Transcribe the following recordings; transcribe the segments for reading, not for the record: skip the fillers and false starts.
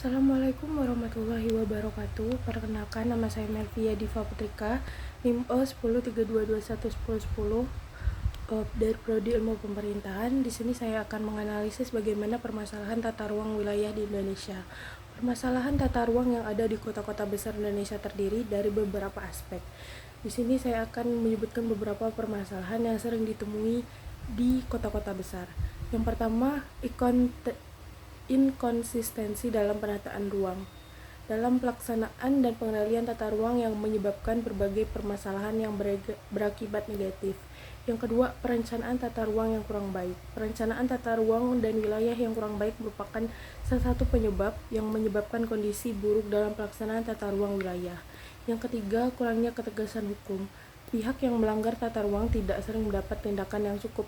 Assalamualaikum warahmatullahi wabarakatuh. Perkenalkan, nama saya Melvia Diva Putrika, NIM E1032211010 dari Prodi Ilmu Pemerintahan. Di sini saya akan menganalisis bagaimana permasalahan tata ruang wilayah di Indonesia. Permasalahan tata ruang yang ada di kota-kota besar Indonesia terdiri dari beberapa aspek. Di sini saya akan menyebutkan beberapa permasalahan yang sering ditemui di kota-kota besar. Yang pertama, inkonsistensi dalam penataan ruang dalam pelaksanaan dan pengendalian tata ruang yang menyebabkan berbagai permasalahan yang berakibat negatif. Yang kedua, perencanaan tata ruang yang kurang baik. Perencanaan tata ruang dan wilayah yang kurang baik merupakan salah satu penyebab yang menyebabkan kondisi buruk dalam pelaksanaan tata ruang wilayah. Yang ketiga, kurangnya ketegasan hukum. Pihak yang melanggar tata ruang tidak sering mendapat tindakan yang cukup,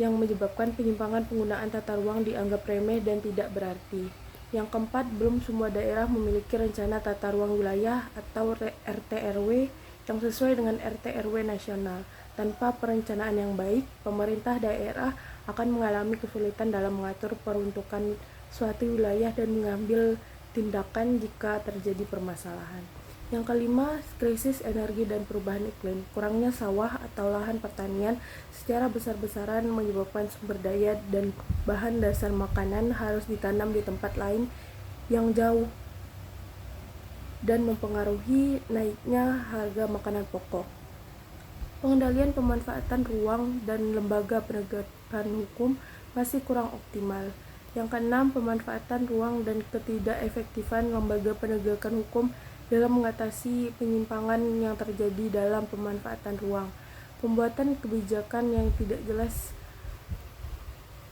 yang menyebabkan penyimpangan penggunaan tata ruang dianggap remeh dan tidak berarti. Yang keempat, belum semua daerah memiliki rencana tata ruang wilayah atau RT/RW yang sesuai dengan RT/RW nasional. Tanpa perencanaan yang baik, pemerintah daerah akan mengalami kesulitan dalam mengatur peruntukan suatu wilayah dan mengambil tindakan jika terjadi permasalahan. Yang kelima, krisis energi dan perubahan iklim. Kurangnya sawah atau lahan pertanian secara besar-besaran menyebabkan sumber daya dan bahan dasar makanan harus ditanam di tempat lain yang jauh dan mempengaruhi naiknya harga makanan pokok. Pengendalian pemanfaatan ruang dan lembaga penegakan hukum masih kurang optimal. Yang keenam, pemanfaatan ruang dan ketidakefektifan lembaga penegakan hukum dalam mengatasi penyimpangan yang terjadi dalam pemanfaatan ruang. Pembuatan kebijakan yang tidak jelas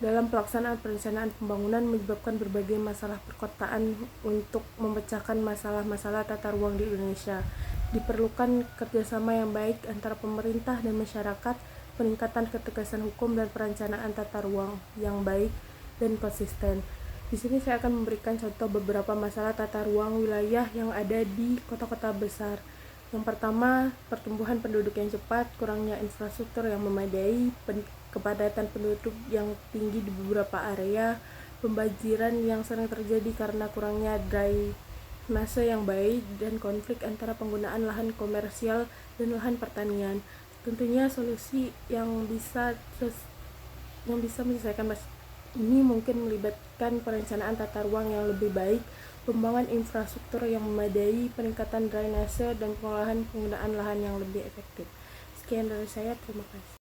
dalam pelaksanaan perencanaan pembangunan menyebabkan berbagai masalah perkotaan. Untuk memecahkan masalah-masalah tata ruang di Indonesia, diperlukan kerjasama yang baik antara pemerintah dan masyarakat, peningkatan ketegasan hukum, dan perencanaan tata ruang yang baik dan konsisten. Di sini saya akan memberikan contoh beberapa masalah tata ruang wilayah yang ada di kota-kota besar. Yang pertama, pertumbuhan penduduk yang cepat, kurangnya infrastruktur yang memadai, kepadatan penduduk yang tinggi di beberapa area, pembanjiran yang sering terjadi karena kurangnya drainase yang baik, dan konflik antara penggunaan lahan komersial dan lahan pertanian. Tentunya solusi yang bisa menyelesaikan ini mungkin melibatkan perencanaan tata ruang yang lebih baik, pembangunan infrastruktur yang memadai, peningkatan drainase, dan pengolahan penggunaan lahan yang lebih efektif. Sekian dari saya, terima kasih.